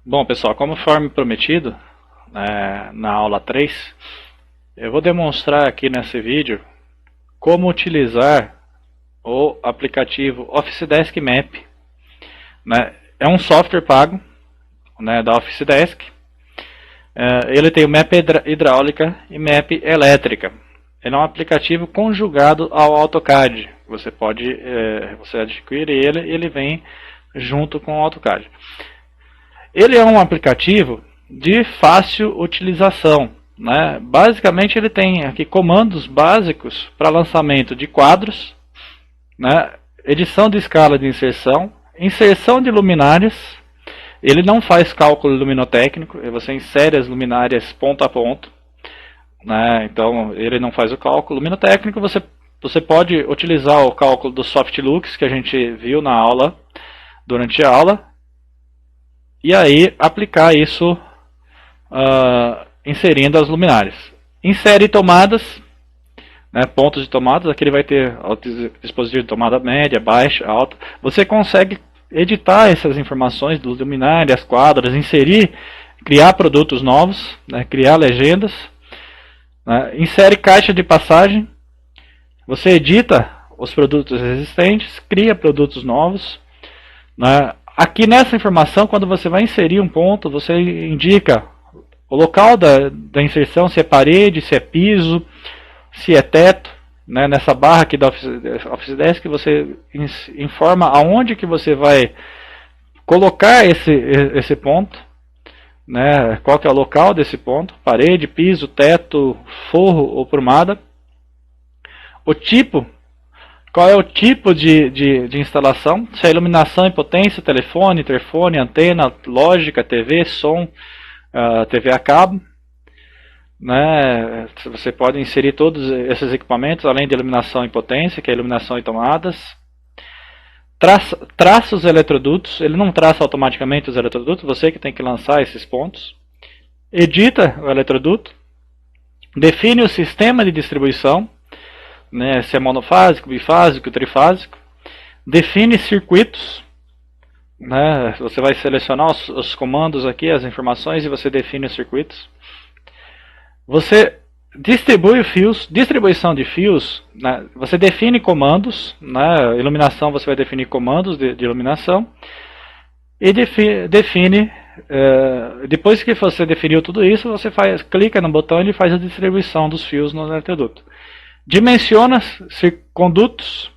Bom, pessoal, conforme prometido, na aula 3, eu vou demonstrar aqui nesse vídeo como utilizar o aplicativo Office Desk Map. É um software pago, da Office Desk. Ele tem o Map hidráulica e Map elétrica. Ele é um aplicativo conjugado ao AutoCAD. Você adquire ele e ele vem junto com o AutoCAD. Ele é um aplicativo de fácil utilização. Basicamente ele tem aqui comandos básicos para lançamento de quadros, edição de escala de inserção, inserção de luminárias. Ele não faz cálculo luminotécnico, você insere as luminárias ponto a ponto. Então ele não faz o cálculo luminotécnico. Você pode utilizar o cálculo do Softlux que a gente viu na aula, durante a aula, e aí aplicar isso inserindo as luminárias. Insere tomadas, pontos de tomadas. Aqui ele vai ter dispositivo de tomada média, baixa, alta. Você consegue editar essas informações dos luminárias, quadros, inserir, criar produtos novos, criar legendas. Insere caixa de passagem. Você edita os produtos existentes, cria produtos novos. Aqui nessa informação, quando você vai inserir um ponto, você indica o local da inserção, se é parede, se é piso, se é teto. Nessa barra aqui da Office Desk, você informa aonde que você vai colocar esse ponto, qual que é o local desse ponto, parede, piso, teto, forro ou prumada. O tipo, qual é o tipo de instalação, se é iluminação e potência, telefone, interfone, antena, lógica, TV, som, TV a cabo. Você pode inserir todos esses equipamentos, além de iluminação e potência, que é iluminação e tomadas. Traça os eletrodutos, ele não traça automaticamente os eletrodutos, você que tem que lançar esses pontos. Edita o eletroduto, define o sistema de distribuição, se é monofásico, bifásico, trifásico. Define circuitos, você vai selecionar os comandos aqui, as informações, e você define os circuitos. Você distribui fios, distribuição de fios, você define comandos, iluminação você vai definir comandos de iluminação, e define, depois que você definiu tudo isso, você clica no botão e ele faz a distribuição dos fios no eletroduto. Dimensiona condutos,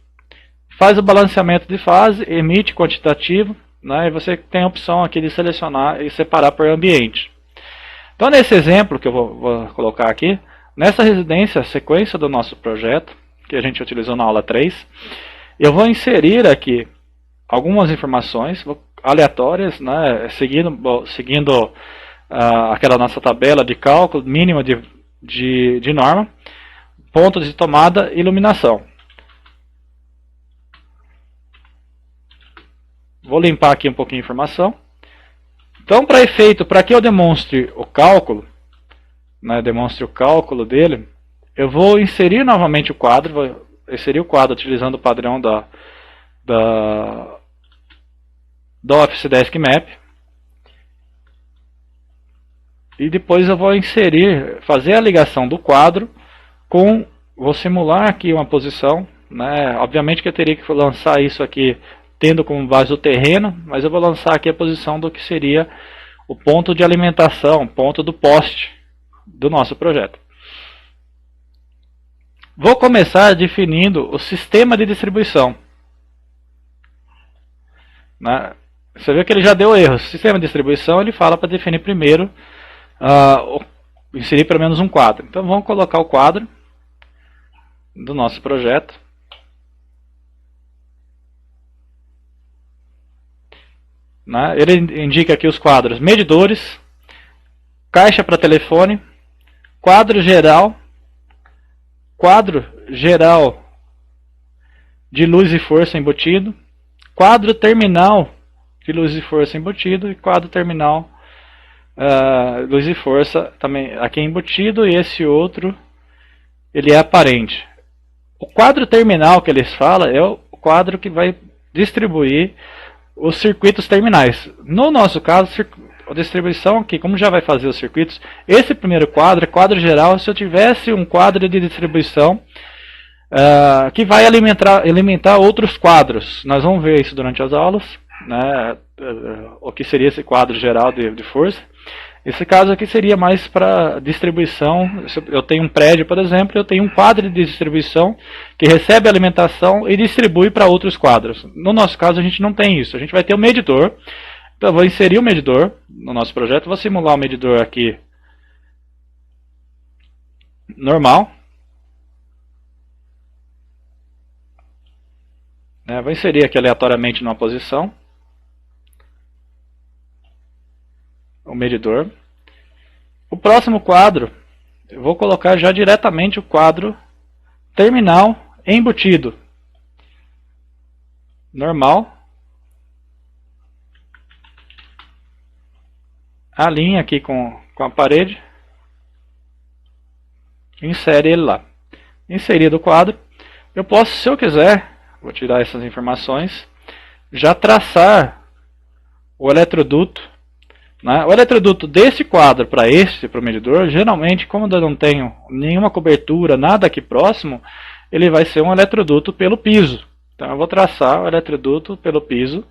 faz o balanceamento de fase, emite quantitativo, e você tem a opção aqui de selecionar e separar por ambiente. Então, nesse exemplo que eu vou colocar aqui, nessa residência, a sequência do nosso projeto, que a gente utilizou na aula 3, eu vou inserir aqui algumas informações aleatórias, seguindo aquela nossa tabela de cálculo mínima de norma, pontos de tomada e iluminação. Vou limpar aqui um pouquinho de informação. Então, para que eu demonstre o cálculo, dele, eu vou inserir novamente o quadro, vou inserir o quadro utilizando o padrão do Office Desk Map. E depois eu vou fazer a ligação do quadro vou simular aqui uma posição, obviamente que eu teria que lançar isso aqui tendo como base o terreno, mas eu vou lançar aqui a posição do que seria o ponto de alimentação, ponto do poste do nosso projeto. Vou começar definindo o sistema de distribuição. Você vê que ele já deu erro. O sistema de distribuição ele fala para definir primeiro, inserir pelo menos um quadro. Então vamos colocar o quadro do nosso projeto. Ele indica aqui os quadros: medidores, caixa para telefone, quadro geral de luz e força embutido, quadro terminal de luz e força embutido e quadro terminal luz e força também aqui embutido, e esse outro ele é aparente. O quadro terminal que eles falam é o quadro que vai distribuir os circuitos terminais. No nosso caso, a distribuição aqui, como já vai fazer os circuitos, esse primeiro quadro é quadro geral. Se eu tivesse um quadro de distribuição que vai alimentar outros quadros, nós vamos ver isso durante as aulas, né, o que seria esse quadro geral de força. Esse caso aqui seria mais para distribuição. Eu tenho um prédio, por exemplo, eu tenho um quadro de distribuição que recebe alimentação e distribui para outros quadros. No nosso caso, a gente não tem isso. A gente vai ter um medidor. Então, eu vou inserir o medidor no nosso projeto. Vou simular o medidor aqui normal. Vou inserir aqui aleatoriamente numa posição o medidor. O próximo quadro, eu vou colocar já diretamente o quadro terminal embutido. Normal. Alinha aqui com a parede. Insere ele lá. Inserido o quadro, eu posso, se eu quiser, vou tirar essas informações, já traçar o eletroduto. O eletroduto desse quadro para o medidor, geralmente, como eu não tenho nenhuma cobertura, nada aqui próximo, ele vai ser um eletroduto pelo piso. Então eu vou traçar o eletroduto pelo piso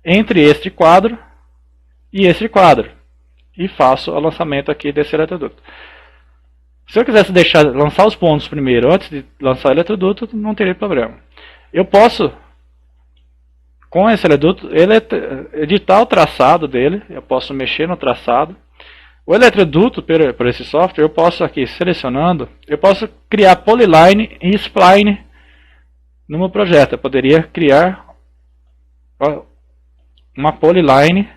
entre este quadro e este quadro. E faço o lançamento aqui desse eletroduto. Se eu quisesse lançar os pontos primeiro, antes de lançar o eletroduto, não teria problema. Eu posso, com esse eletroduto, editar o traçado dele. Eu posso mexer no traçado. O eletroduto, por esse software, eu posso aqui, selecionando, eu posso criar polyline e spline no meu projeto. Eu poderia criar uma polyline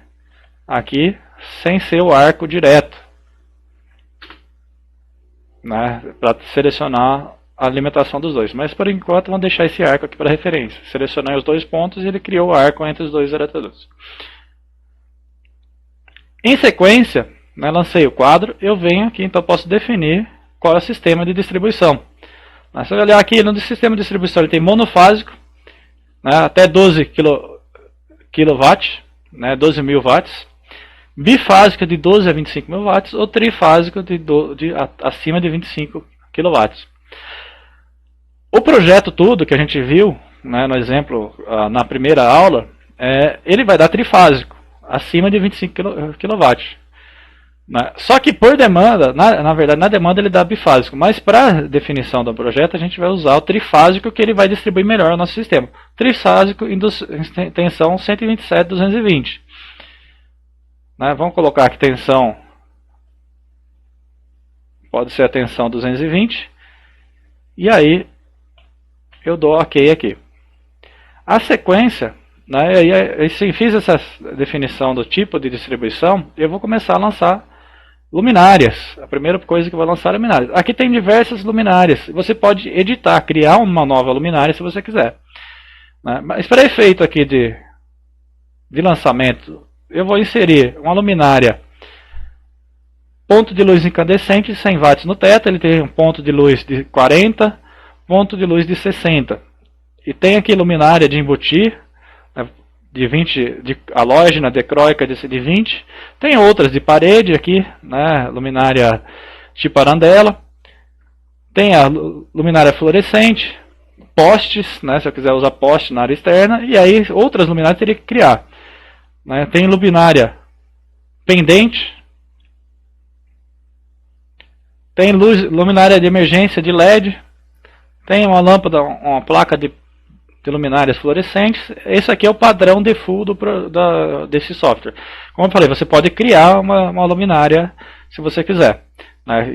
aqui, sem ser o arco direto, para selecionar a alimentação dos dois. Mas por enquanto vamos deixar esse arco aqui para referência. Selecionei os dois pontos e ele criou o arco entre os dois eletrodutos. Em sequência, lancei o quadro, eu venho aqui, então posso definir qual é o sistema de distribuição. Se eu olhar aqui no sistema de distribuição, ele tem monofásico, até 12 kW, 12.000 watts, bifásico de 12 a 25 mil watts, ou trifásico acima de 25 kW. O projeto todo que a gente viu, no exemplo, na primeira aula, ele vai dar trifásico, acima de 25 kW. Só que por demanda, na verdade na demanda ele dá bifásico, mas para definição do projeto a gente vai usar o trifásico, que ele vai distribuir melhor o nosso sistema. Trifásico em tensão 127/220. Vamos colocar aqui tensão, pode ser a tensão 220, e aí eu dou OK aqui. A sequência, se fiz essa definição do tipo de distribuição, eu vou começar a lançar luminárias. A primeira coisa que eu vou lançar é luminárias. Aqui tem diversas luminárias. Você pode editar, criar uma nova luminária se você quiser. Mas para efeito aqui de lançamento, eu vou inserir uma luminária ponto de luz incandescente, 100 watts no teto. Ele tem um ponto de luz de 40, ponto de luz de 60. E tem aqui luminária de embutir, de 20, de halógena, decróica de 20. Tem outras de parede aqui, luminária tipo arandela. Tem a luminária fluorescente, postes, se eu quiser usar poste na área externa. E aí outras luminárias teria que criar. Tem luminária pendente. Tem luminária de emergência de LED. Tem uma lâmpada, uma placa de luminárias fluorescentes. Esse aqui é o padrão default desse software. Como eu falei, você pode criar uma luminária se você quiser.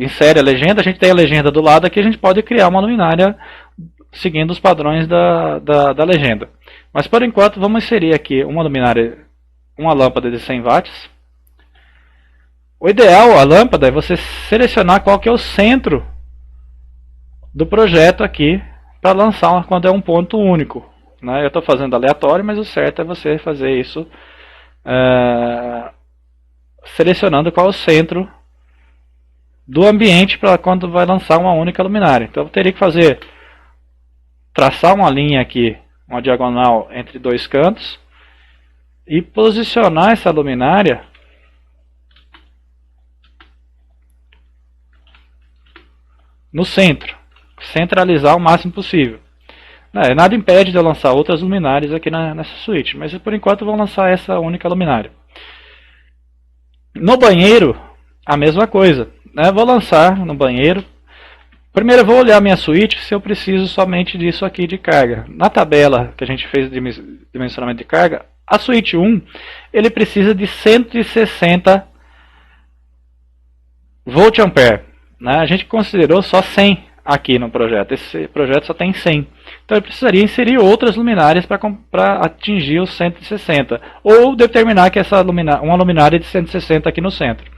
Insere a legenda, a gente tem a legenda do lado aqui, a gente pode criar uma luminária seguindo os padrões da legenda. Mas por enquanto vamos inserir aqui uma luminária, uma lâmpada de 100 watts. O ideal, a lâmpada, é você selecionar qual que é o centro do projeto aqui, para lançar quando é um ponto único. Eu estou fazendo aleatório, mas o certo é você fazer isso selecionando qual é o centro do ambiente para quando vai lançar uma única luminária. Então eu teria que traçar uma linha aqui, uma diagonal entre dois cantos, e posicionar essa luminária no centro, centralizar o máximo possível. Nada impede de eu lançar outras luminárias aqui nessa suíte, mas por enquanto eu vou lançar essa única luminária. No banheiro, a mesma coisa. Vou lançar no banheiro. Primeiro eu vou olhar minha suíte se eu preciso somente disso aqui de carga. Na tabela que a gente fez de dimensionamento de carga, a suíte 1 ele precisa de 160 volt-ampere. A gente considerou só 100 aqui no projeto. Esse projeto só tem 100. Então eu precisaria inserir outras luminárias para atingir os 160. Ou determinar que uma luminária de 160 aqui no centro.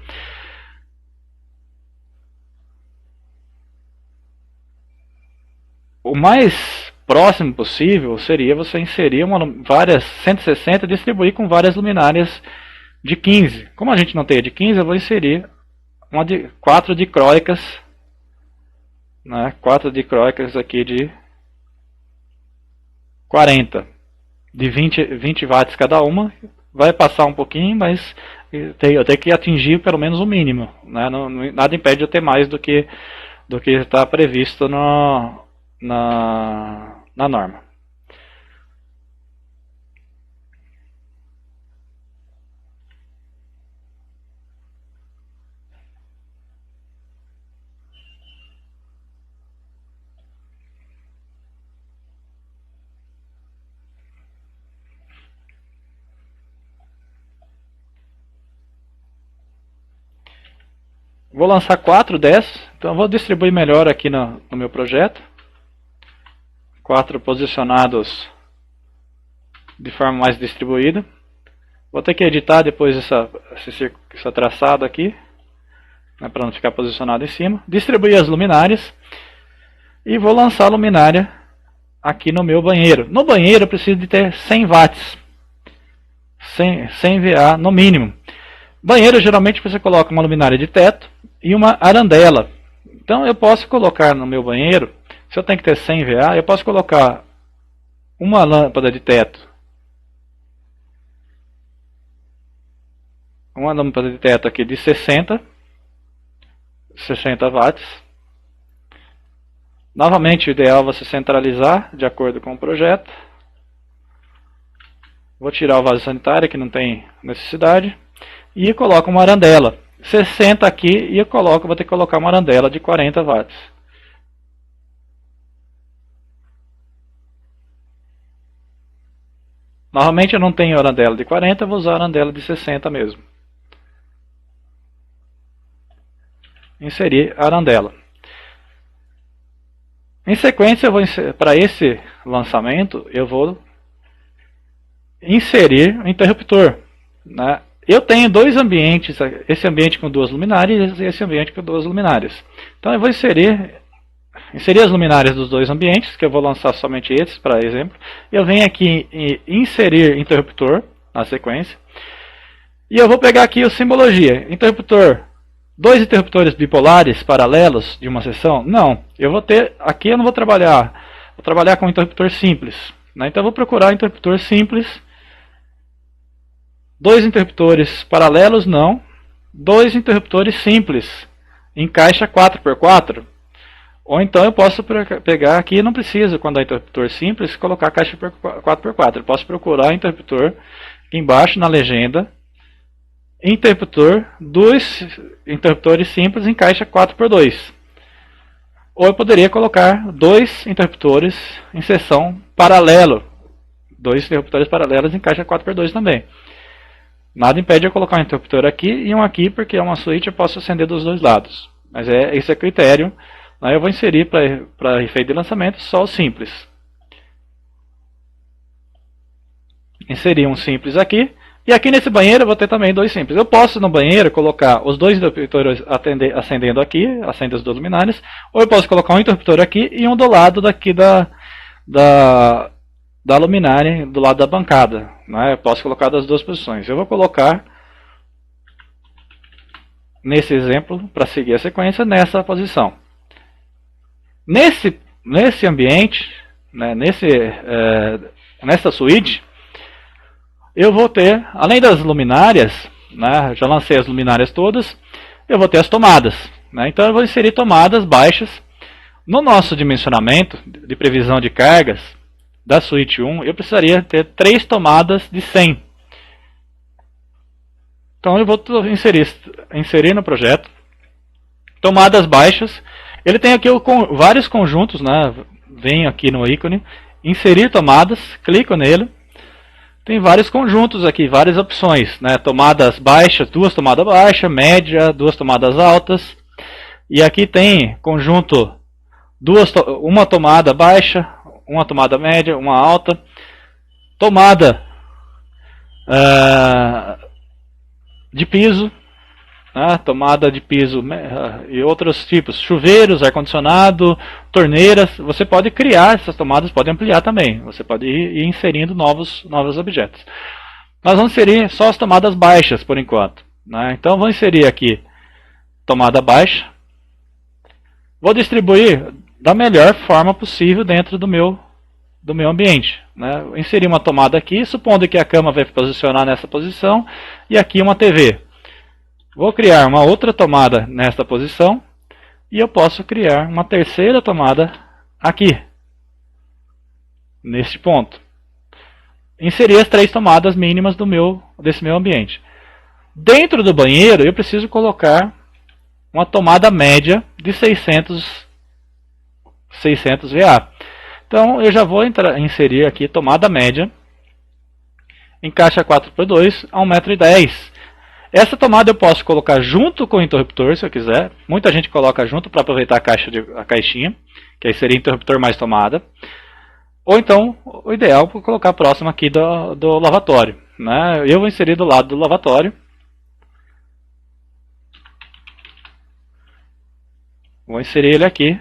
O mais próximo possível seria você inserir várias 160 e distribuir com várias luminárias de 15. Como a gente não tem a de 15, eu vou inserir 4 dicróicas. 4 dicróicas aqui de 40. De 20 watts cada uma. Vai passar um pouquinho, mas eu tenho que atingir pelo menos o mínimo. Nada impede de eu ter mais do que está previsto na norma. Vou lançar 4 dessas, então eu vou distribuir melhor aqui no meu projeto. 4 posicionados de forma mais distribuída. Vou ter que editar depois essa traçado aqui, para não ficar posicionado em cima. Distribuir as luminárias e vou lançar a luminária aqui no meu banheiro. No banheiro eu preciso de ter 100 watts, 100 VA no mínimo. Banheiro geralmente você coloca uma luminária de teto e uma arandela. Então eu posso colocar no meu banheiro, se eu tenho que ter 100 VA, eu posso colocar uma lâmpada de teto. Uma lâmpada de teto aqui de 60 watts. Novamente o ideal é você centralizar de acordo com o projeto. Vou tirar o vaso sanitário que não tem necessidade. E coloco uma arandela. 60 aqui e vou ter que colocar uma arandela de 40 watts. Novamente eu não tenho arandela de 40, vou usar a arandela de 60 mesmo. Inserir a arandela. Em sequência, para esse lançamento, eu vou inserir o interruptor. Eu tenho dois ambientes, esse ambiente com 2 luminárias e esse ambiente com 2 luminárias. Então eu vou inserir as luminárias dos 2 ambientes, que eu vou lançar somente esses, para exemplo. Eu venho aqui em inserir interruptor na sequência. E eu vou pegar aqui o simbologia. Interruptor, 2 interruptores bipolares paralelos de uma seção? Não. Aqui eu não vou trabalhar. Vou trabalhar com um interruptor simples. Então eu vou procurar interruptor simples. 2 interruptores paralelos, não. 2 interruptores simples, em caixa 4x4. Ou então eu posso pegar aqui, não preciso, quando é interruptor simples, colocar a caixa 4x4. Eu posso procurar interruptor aqui embaixo na legenda. Interruptor, 2 interruptores simples em caixa 4x2. Ou eu poderia colocar 2 interruptores em seção paralelo. 2 interruptores paralelos em caixa 4x2 também. Nada impede eu colocar um interruptor aqui e um aqui, porque é uma suíte, eu posso acender dos 2 lados. Mas esse é o critério. Eu vou inserir para efeito de lançamento só o simples. Inserir um simples aqui. E aqui nesse banheiro eu vou ter também 2 simples. Eu posso no banheiro colocar os 2 interruptores acendendo aqui, acende as 2 luminárias. Ou eu posso colocar um interruptor aqui e um do lado daqui da luminária, do lado da bancada. Eu posso colocar das 2 posições. Eu vou colocar, nesse exemplo, para seguir a sequência, nessa posição. Nesse ambiente, nessa suíte, eu vou ter, além das luminárias, já lancei as luminárias todas, eu vou ter as tomadas. Então eu vou inserir tomadas baixas. No nosso dimensionamento de previsão de cargas da suíte 1, eu precisaria ter 3 tomadas de 100. Então eu vou inserir no projeto tomadas baixas. Ele tem aqui vários conjuntos, né? Venho aqui no ícone, inserir tomadas, clico nele. Tem vários conjuntos aqui, várias opções, né? Tomadas baixas, 2 tomadas baixas, média, 2 tomadas altas. E aqui tem conjunto, uma tomada baixa, uma tomada média, uma alta. Tomada de piso, né? Tomada de piso e outros tipos, chuveiros, ar-condicionado, torneiras. Você pode criar essas tomadas, pode ampliar também. Você pode ir inserindo novos objetos. Nós vamos inserir só as tomadas baixas por enquanto, né? Então vou inserir aqui tomada baixa. Vou distribuir da melhor forma possível dentro do meu ambiente, né? Vou inserir uma tomada aqui, supondo que a cama vai posicionar nessa posição, e aqui uma TV. Vou criar uma outra tomada nesta posição, e eu posso criar uma terceira tomada aqui, neste ponto. Inserir as 3 tomadas mínimas desse meu ambiente. Dentro do banheiro eu preciso colocar uma tomada média de 600 VA. Então eu já vou inserir aqui tomada média em caixa 4x2 a 1,10 m. Essa tomada eu posso colocar junto com o interruptor, se eu quiser. Muita gente coloca junto para aproveitar a caixinha, que aí seria interruptor mais tomada. Ou então, o ideal é colocar próximo aqui do lavatório, né? Eu vou inserir do lado do lavatório. Vou inserir ele aqui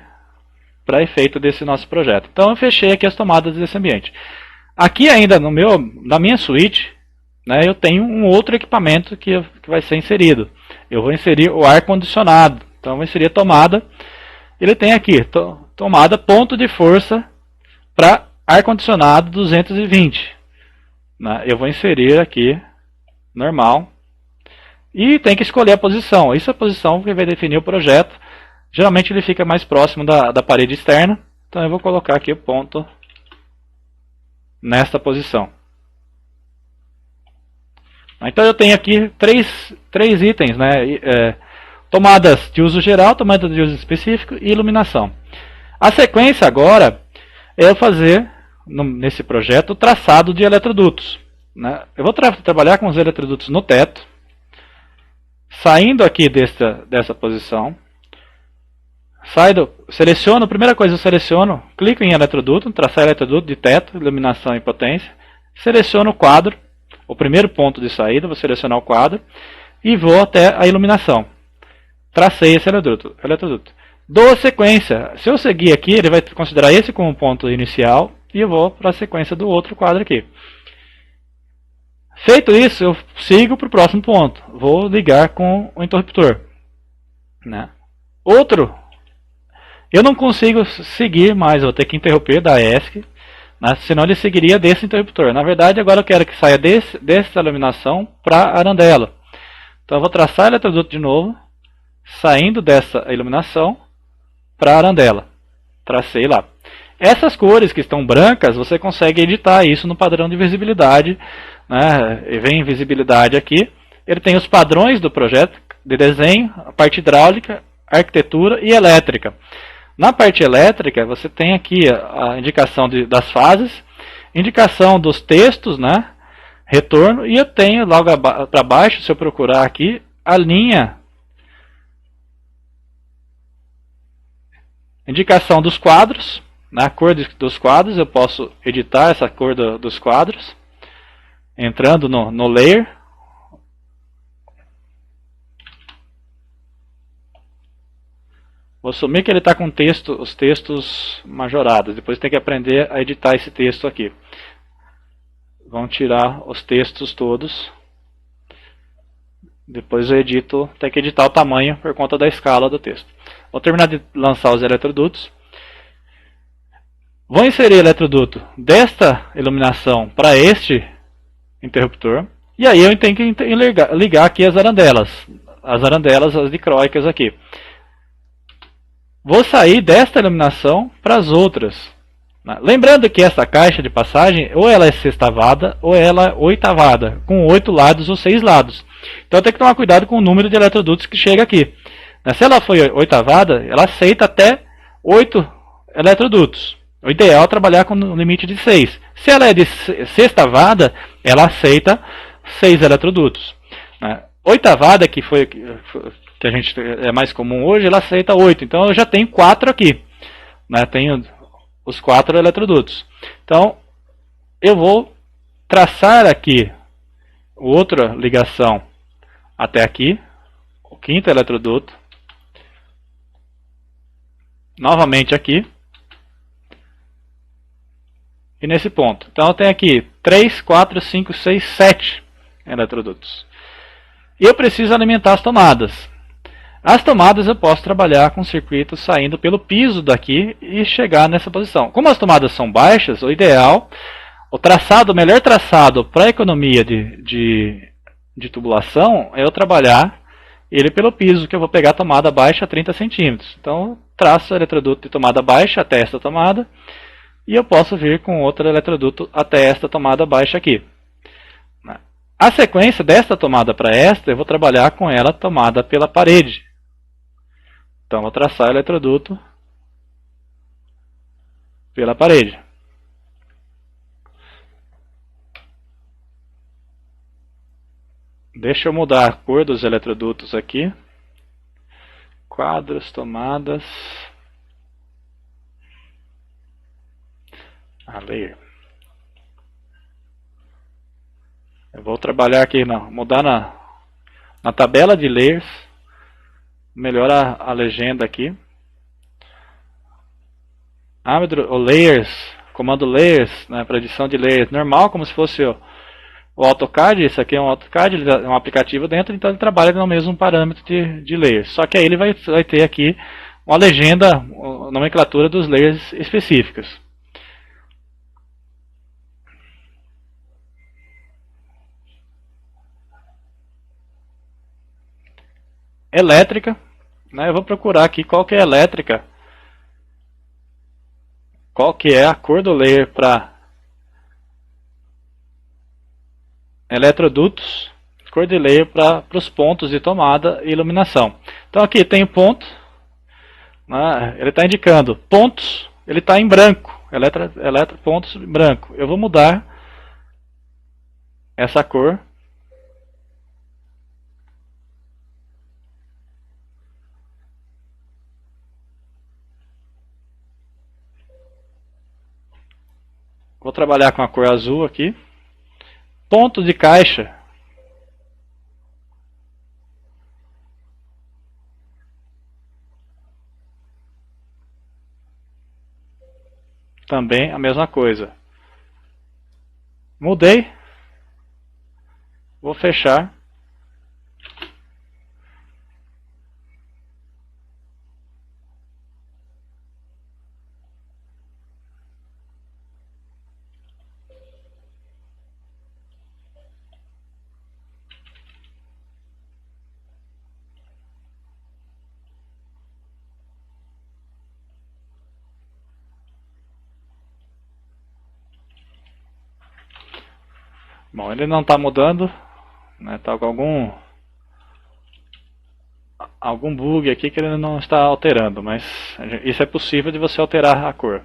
para efeito desse nosso projeto. Então eu fechei aqui as tomadas desse ambiente. Aqui ainda na minha suíte, né, eu tenho um outro equipamento que vai ser inserido. Eu vou inserir o ar-condicionado. Então eu vou inserir a tomada. Ele tem aqui, tomada ponto de força para ar-condicionado 220. Né? Eu vou inserir aqui, normal. E tem que escolher a posição. Isso é a posição que vai definir o projeto. Geralmente ele fica mais próximo da parede externa. Então eu vou colocar aqui o ponto nesta posição. Então eu tenho aqui três itens, né? Tomadas de uso geral, tomada de uso específico e iluminação. A sequência agora é eu fazer, nesse projeto, o traçado de eletrodutos. Né? Eu vou trabalhar com os eletrodutos no teto, saindo aqui dessa posição. Seleciono, primeira coisa eu seleciono, clico em eletroduto, traçar eletroduto de teto, iluminação e potência. Seleciono o quadro, o primeiro ponto de saída, vou selecionar o quadro e vou até a iluminação. Tracei esse eletroduto. Dou a sequência. Se eu seguir aqui, ele vai considerar esse como ponto inicial e eu vou para a sequência do outro quadro aqui. Feito isso, eu sigo para o próximo ponto. Vou ligar com o interruptor. Né? Eu não consigo seguir mais, vou ter que interromper da ESC, né? Senão ele seguiria desse interruptor. Na verdade, agora eu quero que saia dessa iluminação para a arandela. Então eu vou traçar o eletroduto de novo, saindo dessa iluminação para a arandela. Tracei lá. Essas cores que estão brancas, você consegue editar isso no padrão de visibilidade. Né? E vem visibilidade aqui. Ele tem os padrões do projeto de desenho, a parte hidráulica, arquitetura e elétrica. Na parte elétrica, você tem aqui a indicação das fases, indicação dos textos, né? Retorno, e eu tenho logo para baixo, se eu procurar aqui, a linha, indicação dos quadros, né? A cor dos quadros, eu posso editar essa cor dos quadros, entrando no layer. Vou assumir que ele está com os textos majorados. Depois tem que aprender a editar esse texto aqui. Vamos tirar os textos todos. Depois eu edito, tem que editar o tamanho por conta da escala do texto. Vou terminar de lançar os eletrodutos. Vou inserir eletroduto desta iluminação para este interruptor. E aí eu tenho que ligar aqui as arandelas. As dicróicas aqui. vou sair desta iluminação para as outras. Lembrando que essa caixa de passagem, ou ela é sextavada, ou ela é oitavada, com 8 lados ou 6 lados. Então tem que tomar cuidado com o número de eletrodutos que chega aqui. Se ela for oitavada, ela aceita até 8 eletrodutos. O ideal é trabalhar com um limite de 6. Se ela é de sextavada, ela aceita 6 eletrodutos. Oitavada, que a gente é mais comum hoje, ela aceita 8. Então eu já tenho 4 aqui. Tenho os 4 eletrodutos. Então eu vou traçar aqui outra ligação até aqui, o 5º eletroduto, novamente aqui, e nesse ponto. Então eu tenho aqui 3, 4, 5, 6, 7 eletrodutos. E eu preciso alimentar as tomadas. As tomadas eu posso trabalhar com circuito saindo pelo piso daqui e chegar nessa posição. Como as tomadas são baixas, o ideal, o melhor traçado para economia de tubulação é eu trabalhar ele pelo piso, que eu vou pegar a tomada baixa a 30 centímetros. Então traço o eletroduto de tomada baixa até esta tomada e eu posso vir com outro eletroduto até esta tomada baixa aqui. A sequência desta tomada para esta, eu vou trabalhar com ela tomada pela parede. Então vou traçar o eletroduto pela parede. Deixa eu mudar a cor dos eletrodutos aqui. Quadros, tomadas. Layer. Eu vou trabalhar aqui, mudar na tabela de layers. Melhorar a legenda aqui. O layers, comando layers, para edição de layers normal, como se fosse o AutoCAD. Esse aqui é um AutoCAD, ele é um aplicativo dentro, então ele trabalha no mesmo parâmetro de layers. Só que aí ele vai ter aqui uma legenda, a nomenclatura dos layers específicos. Elétrica, eu vou procurar aqui qual que é a elétrica, qual que é a cor do layer para eletrodutos, cor de layer para os pontos de tomada e iluminação. Então aqui tem o ponto, ele está indicando pontos, ele está em branco, pontos em branco. Eu vou mudar essa cor. Vou trabalhar com a cor azul aqui. Ponto de caixa. Também a mesma coisa. Mudei. Vou fechar. Bom, ele não está mudando, está com algum bug aqui que ele não está alterando, mas isso é possível de você alterar a cor.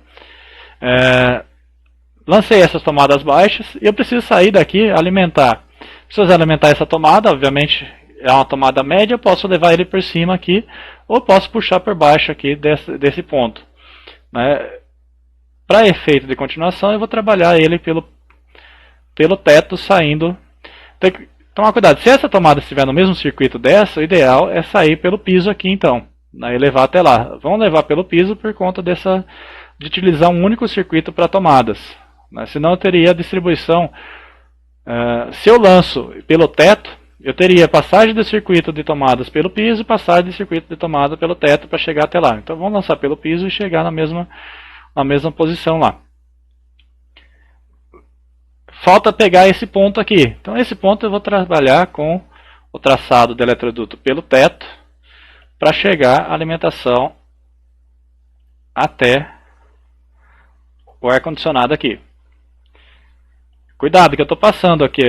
Lancei essas tomadas baixas e eu preciso sair daqui alimentar. Preciso alimentar essa tomada, obviamente é uma tomada média, eu posso levar ele por cima aqui, ou posso puxar por baixo aqui desse ponto. Para efeito de continuação, eu vou trabalhar ele pelo teto saindo. Tem que tomar cuidado, se essa tomada estiver no mesmo circuito dessa, o ideal é sair pelo piso aqui então, e levar até lá. Vamos levar pelo piso por conta de utilizar um único circuito para tomadas. Senão eu teria a distribuição, se eu lanço pelo teto, eu teria passagem do circuito de tomadas pelo piso e passagem de circuito de tomada pelo teto para chegar até lá. Então vamos lançar pelo piso e chegar na mesma posição lá. Falta pegar esse ponto aqui. Então esse ponto eu vou trabalhar com o traçado do eletroduto pelo teto para chegar à alimentação até o ar-condicionado aqui. Cuidado que eu estou passando aqui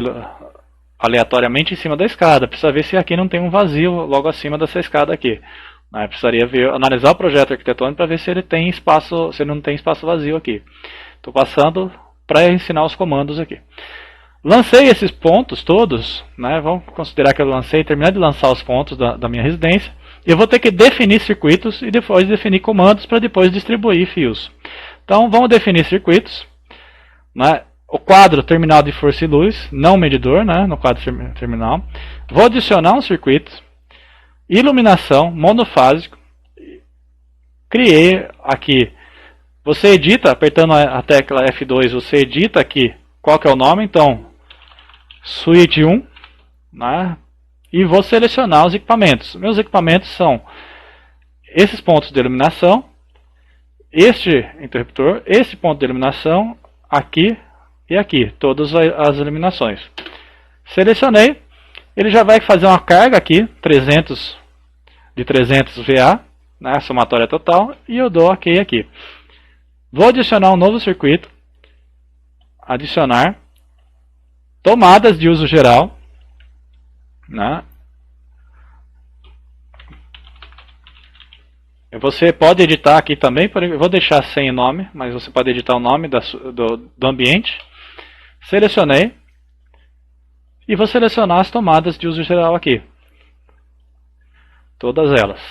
aleatoriamente em cima da escada. Precisa ver se aqui não tem um vazio logo acima dessa escada aqui. Precisaria analisar o projeto arquitetônico para ver se ele tem espaço, se ele não tem espaço vazio aqui. Estou passando para ensinar os comandos aqui. Lancei esses pontos todos, vamos considerar que eu terminei de lançar os pontos da minha residência. Eu vou ter que definir circuitos e depois definir comandos para depois distribuir fios. Então vamos definir circuitos. O quadro terminal de força e luz, não medidor, no quadro terminal. Vou adicionar um circuito, iluminação, monofásico. Criei aqui. Você edita, apertando a tecla F2, você edita aqui qual que é o nome. Então, Suíte 1. E vou selecionar os equipamentos. Meus equipamentos são esses pontos de iluminação, este interruptor, esse ponto de iluminação, aqui e aqui, todas as iluminações. Selecionei, ele já vai fazer uma carga aqui, de 300 VA, somatória total, e eu dou OK aqui. Vou adicionar um novo circuito, adicionar, tomadas de uso geral, Você pode editar aqui também, eu vou deixar sem nome, mas você pode editar o nome do ambiente. Selecionei. E vou selecionar as tomadas de uso geral aqui. Todas elas.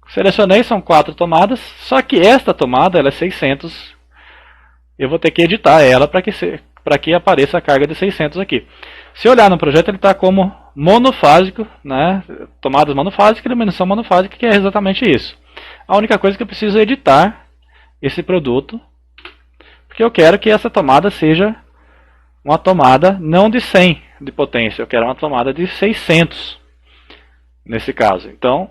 Selecionei, são 4 tomadas, só que esta tomada ela é 600. Eu vou ter que editar ela para que apareça a carga de 600 aqui. Se olhar no projeto, ele está como monofásico, tomadas monofásicas e iluminação monofásica, que é exatamente isso. A única coisa que eu preciso é editar esse produto, porque eu quero que essa tomada seja uma tomada não de 100 de potência, eu quero uma tomada de 600 nesse caso. Então,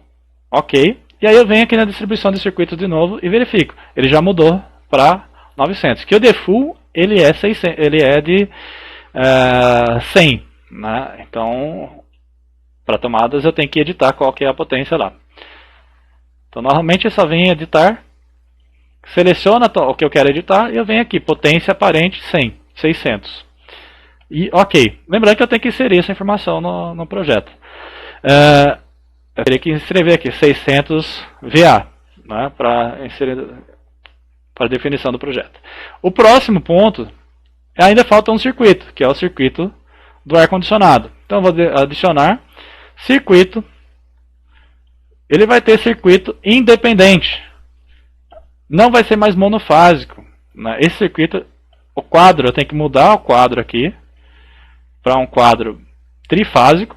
OK. E aí eu venho aqui na distribuição de circuitos de novo e verifico. Ele já mudou para 900. Que o default ele é 600, ele é de 100. Então, para tomadas eu tenho que editar qual que é a potência lá. Então, normalmente eu só venho editar, seleciona o que eu quero editar e eu venho aqui, potência aparente 100, 600. E OK. Lembrando que eu tenho que inserir essa informação no projeto. Eu teria que escrever aqui 600 VA, para a definição do projeto. O próximo ponto, ainda falta um circuito, que é o circuito do ar-condicionado. Então, eu vou adicionar circuito. Ele vai ter circuito independente. Não vai ser mais monofásico. Esse circuito, o quadro, eu tenho que mudar o quadro aqui para um quadro trifásico.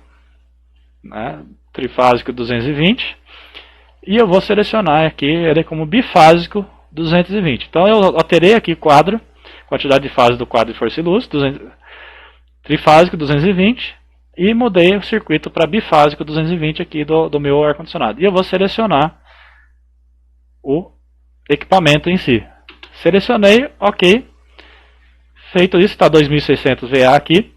Trifásico 220. E eu vou selecionar aqui ele como bifásico 220. Então, eu alterei aqui o quadro, quantidade de fases do quadro de força e luz, trifásico 220, e mudei o circuito para bifásico 220 aqui do meu ar-condicionado. E eu vou selecionar o equipamento em si. Selecionei, OK. Feito isso, está 2600 VA aqui.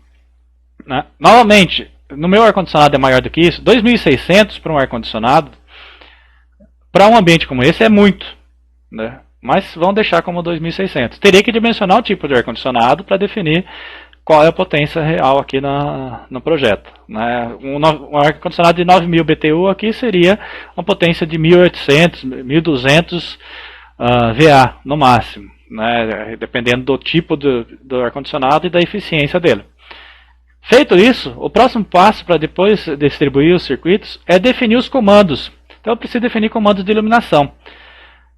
Novamente, no meu ar-condicionado é maior do que isso. 2600 para um ar-condicionado, para um ambiente como esse é muito, mas vamos deixar como 2600. Teria que dimensionar o tipo de ar-condicionado para definir qual é a potência real aqui no projeto. Um ar-condicionado de 9.000 BTU aqui seria uma potência de 1.800, 1.200 VA no máximo, dependendo do tipo do ar-condicionado e da eficiência dele. Feito isso, o próximo passo para depois distribuir os circuitos é definir os comandos. Então eu preciso definir comandos de iluminação.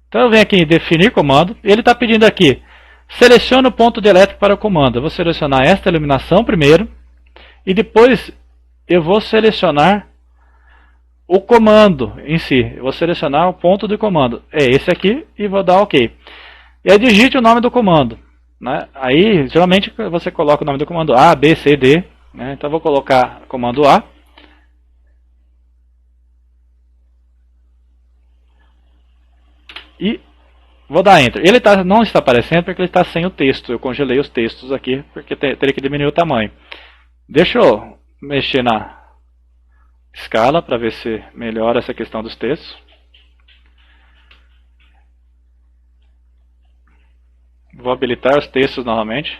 Então eu venho aqui em definir comando, ele está pedindo aqui, selecione o ponto de elétrico para o comando. Eu vou selecionar esta iluminação primeiro, e depois eu vou selecionar o comando em si. Eu vou selecionar o ponto do comando, é esse aqui, e vou dar OK. E aí digite o nome do comando. Aí geralmente você coloca o nome do comando A, B, C, D. Então eu vou colocar o comando A. E vou dar Enter. Ele não está aparecendo porque ele está sem o texto. Eu congelei os textos aqui porque teria que diminuir o tamanho. Deixa eu mexer na escala para ver se melhora essa questão dos textos. Vou habilitar os textos novamente.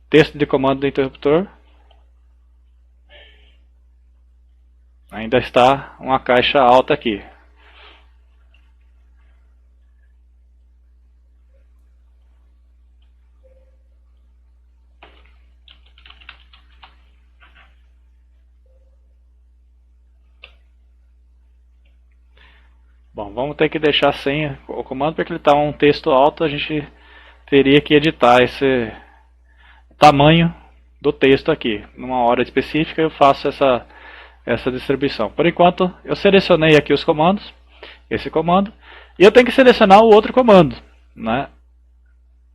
Texto de comando do interruptor. Ainda está uma caixa alta aqui. Bom, vamos ter que deixar sem o comando, porque ele está um texto alto, a gente teria que editar esse tamanho do texto aqui. Numa hora específica eu faço essa distribuição. Por enquanto eu selecionei aqui os comandos, esse comando, e eu tenho que selecionar o outro comando, né?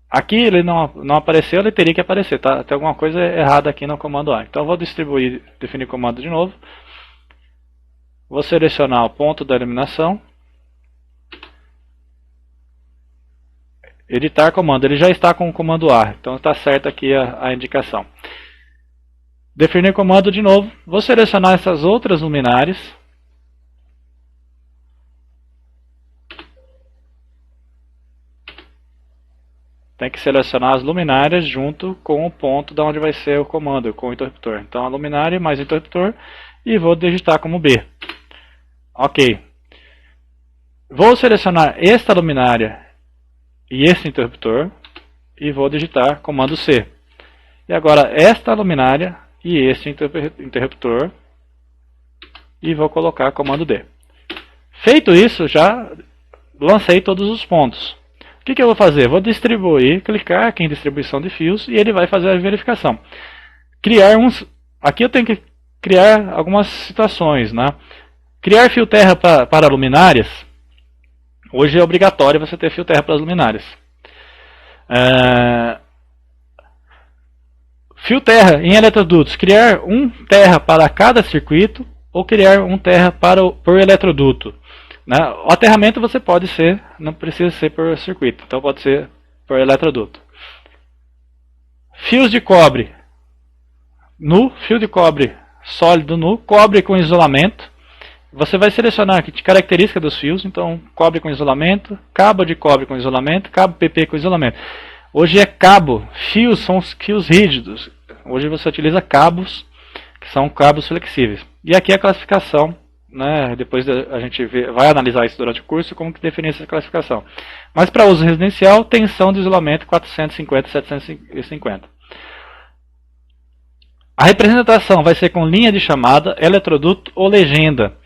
Aqui ele não apareceu, ele teria que aparecer, tá? Tem alguma coisa errada aqui no comando A. Então eu vou definir comando de novo. Vou selecionar o ponto da eliminação. Editar comando, ele já está com o comando A, então está certo aqui a indicação. Definir comando de novo, vou selecionar essas outras luminárias. Tem que selecionar as luminárias junto com o ponto de onde vai ser o comando, com o interruptor. Então a luminária mais o interruptor e vou digitar como B. Ok. Vou selecionar esta luminária e esse interruptor e vou digitar comando C. E agora esta luminária e este interruptor e vou colocar comando D. Feito isso, já lancei todos os pontos. O que eu vou fazer? Vou distribuir, clicar aqui em distribuição de fios e ele vai fazer a verificação. Aqui eu tenho que criar algumas situações, né? Criar fio terra para luminárias. Hoje é obrigatório você ter fio terra para as luminárias. Fio terra em eletrodutos. Criar um terra para cada circuito ou criar um terra por eletroduto. Né? O aterramento você pode ser, não precisa ser por circuito, então pode ser por eletroduto. Fios de cobre nu, fio de cobre sólido nu, cobre com isolamento. Você vai selecionar aqui de característica dos fios, então cobre com isolamento, cabo de cobre com isolamento, cabo PP com isolamento. Hoje é cabo, fios são os fios rígidos. Hoje você utiliza cabos, que são cabos flexíveis. E aqui a classificação, né? Depois a gente vai analisar isso durante o curso, como que definir essa classificação. Mas para uso residencial, tensão de isolamento 450 e 750. A representação vai ser com linha de chamada, eletroduto ou legenda.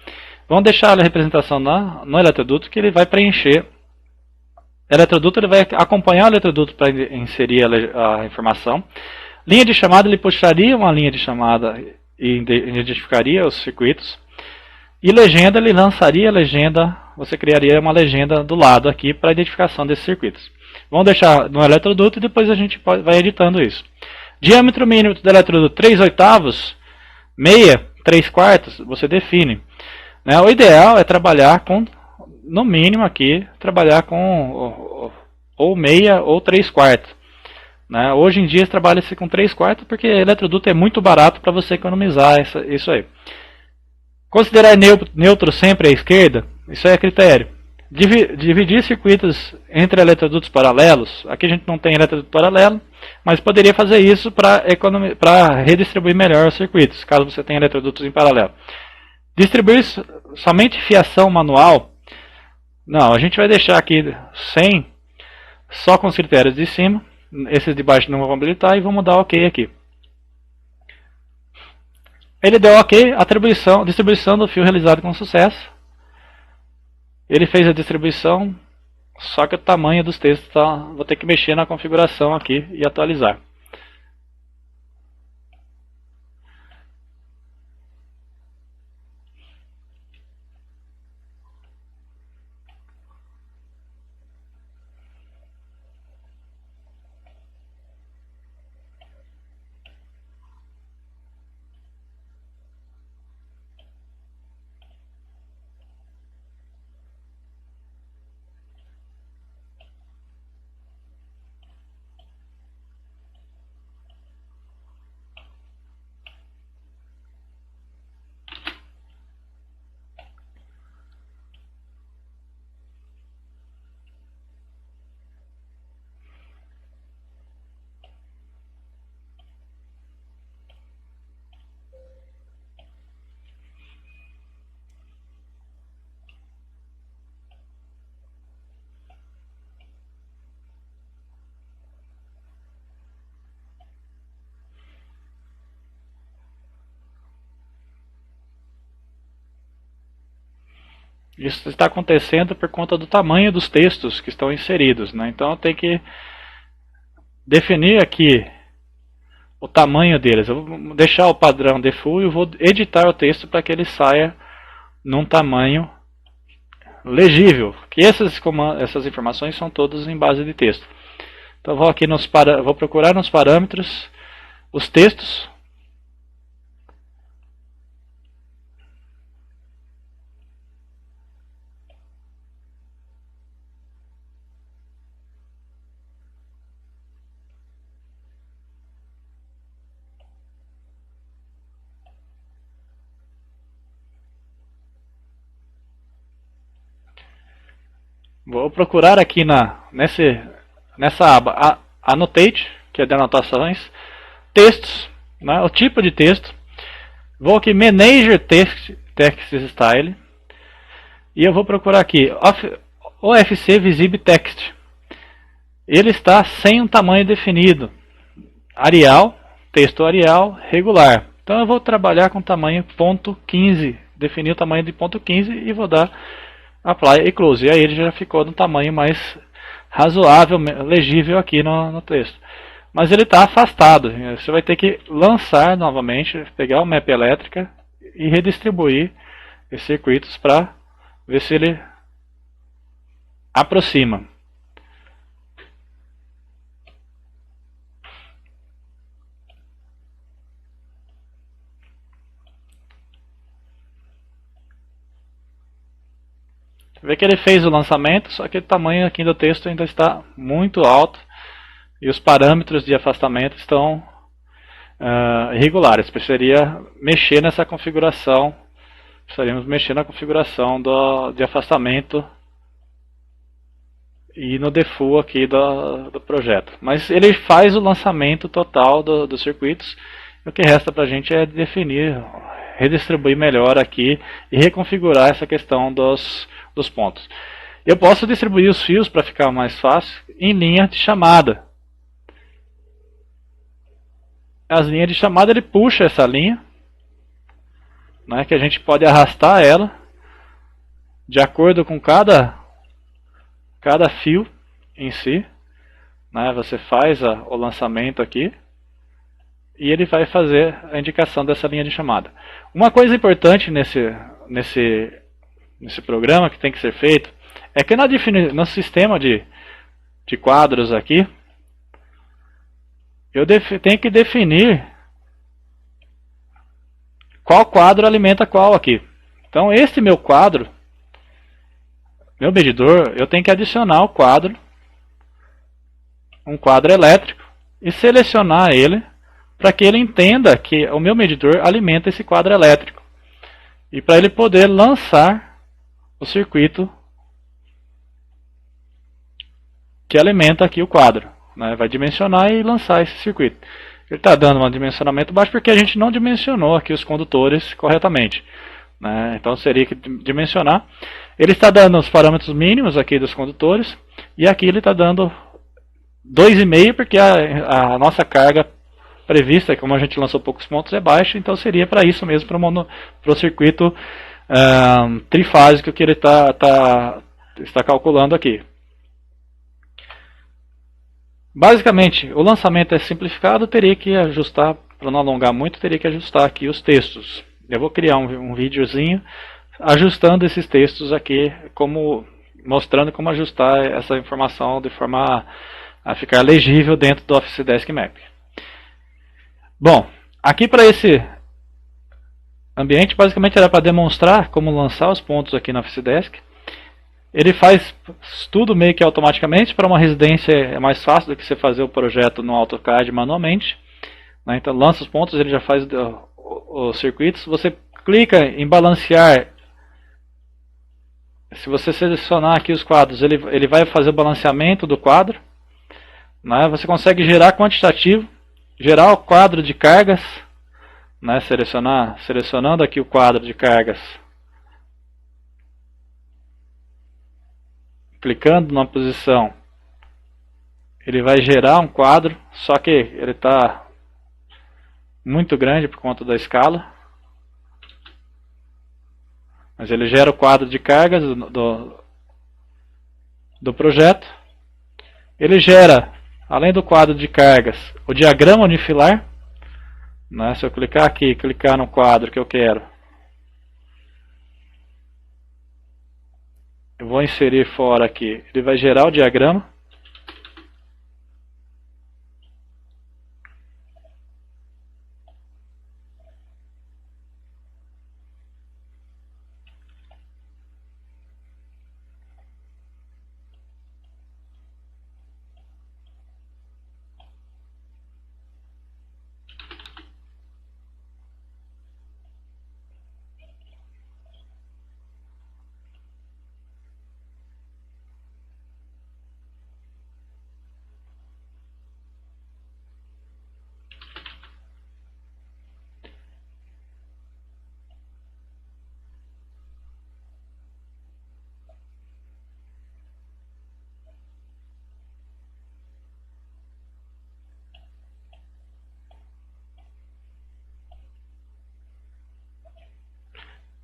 Vamos deixar a representação no eletroduto que ele vai preencher. Eletroduto, ele vai acompanhar o eletroduto para inserir a informação. Linha de chamada, ele puxaria uma linha de chamada e identificaria os circuitos. E legenda, ele lançaria a legenda, você criaria uma legenda do lado aqui para a identificação desses circuitos. Vamos deixar no eletroduto e depois a gente vai editando isso. Diâmetro mínimo do eletroduto 3/8, meia, 3/4, você define. O ideal é trabalhar com, no mínimo aqui, trabalhar com ou meia ou 3/4. Hoje em dia trabalha-se com 3/4 porque eletroduto é muito barato para você economizar isso aí. Considerar neutro sempre à esquerda, isso é critério. Dividir circuitos entre eletrodutos paralelos, aqui a gente não tem eletroduto paralelo, mas poderia fazer isso para redistribuir melhor os circuitos, caso você tenha eletrodutos em paralelo. Distribuir somente fiação manual, não, a gente vai deixar aqui sem, só com os critérios de cima, esses de baixo não vão habilitar e vamos dar OK aqui. Ele deu OK, distribuição do fio realizado com sucesso. Ele fez a distribuição, só que o tamanho dos textos vou ter que mexer na configuração aqui e atualizar. Isso está acontecendo por conta do tamanho dos textos que estão inseridos, né? Então eu tenho que definir aqui o tamanho deles. Eu vou deixar o padrão default e eu vou editar o texto para que ele saia num tamanho legível. Que essas informações são todas em base de texto. Então eu vou aqui vou procurar nos parâmetros os textos. Vou procurar aqui nessa aba Annotate, que é de anotações, textos, né, o tipo de texto. Vou aqui Manager Text Style e eu vou procurar aqui OFC Visible Text. Ele está sem um tamanho definido. Arial, texto Arial, regular. Então eu vou trabalhar com tamanho .15, definir o tamanho de .15 e vou dar Apply e Close. E aí ele já ficou no tamanho mais razoável, legível aqui no texto. Mas ele está afastado. Você vai ter que lançar novamente, pegar o map elétrica e redistribuir esses circuitos para ver se ele aproxima. Você vê que ele fez o lançamento, só que o tamanho aqui do texto ainda está muito alto e os parâmetros de afastamento estão irregulares. Precisaria mexer nessa configuração, precisaríamos mexer na configuração de afastamento e no default aqui do projeto. Mas ele faz o lançamento total dos circuitos e o que resta para a gente é definir, redistribuir melhor aqui e reconfigurar essa questão dos pontos. Eu posso distribuir os fios para ficar mais fácil em linha de chamada. As linhas de chamada ele puxa essa linha, né, que a gente pode arrastar ela de acordo com cada fio em si, né, você faz o lançamento aqui e ele vai fazer a indicação dessa linha de chamada. Uma coisa importante nesse programa que tem que ser feito é que no sistema de quadros aqui eu tenho que definir qual quadro alimenta qual aqui. Então esse meu quadro, meu medidor, eu tenho que adicionar o quadro, um quadro elétrico, e selecionar ele para que ele entenda que o meu medidor alimenta esse quadro elétrico. E para ele poder lançar o circuito que alimenta aqui o quadro, né? Vai dimensionar e lançar esse circuito. Ele está dando um dimensionamento baixo porque a gente não dimensionou aqui os condutores corretamente, né? Então seria que dimensionar. Ele está dando os parâmetros mínimos aqui dos condutores e aqui ele está dando 2,5 porque a nossa carga prevista, como a gente lançou poucos pontos, é baixa, então seria para isso mesmo, para o circuito trifásico que ele está calculando aqui. Basicamente, o lançamento é simplificado, teria que ajustar, para não alongar muito, teria que ajustar aqui os textos. Eu vou criar um videozinho ajustando esses textos aqui, mostrando como ajustar essa informação de forma a ficar legível dentro do Office Desk Map. Bom, aqui para esse ambiente, basicamente era para demonstrar como lançar os pontos aqui no Office Desk. Ele faz tudo meio que automaticamente. Para uma residência é mais fácil do que você fazer o projeto no AutoCAD manualmente, né? Então lança os pontos, ele já faz os circuitos. Você clica em balancear. Se você selecionar aqui os quadros, ele vai fazer o balanceamento do quadro, né? Você consegue gerar quantitativo, gerar o quadro de cargas, né? Selecionando aqui o quadro de cargas, clicando na posição, ele vai gerar um quadro, só que ele está muito grande por conta da escala. Mas ele gera o quadro de cargas do projeto. Ele gera, além do quadro de cargas, o diagrama unifilar. Né? Se eu clicar aqui, clicar no quadro que eu quero, eu vou inserir fora aqui, ele vai gerar o diagrama.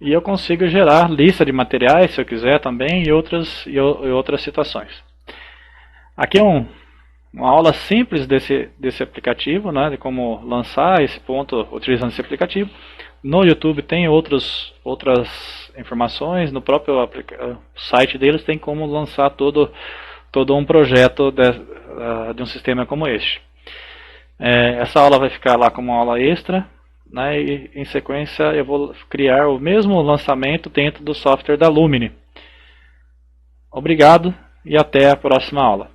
E eu consigo gerar lista de materiais, se eu quiser também, e outras situações. Aqui é uma aula simples desse aplicativo, né, de como lançar esse ponto utilizando esse aplicativo. No YouTube tem outras informações, no próprio site deles tem como lançar todo um projeto de um sistema como este. Essa aula vai ficar lá como uma aula extra. Né, e em sequência eu vou criar o mesmo lançamento dentro do software da Lumine. Obrigado e até a próxima aula.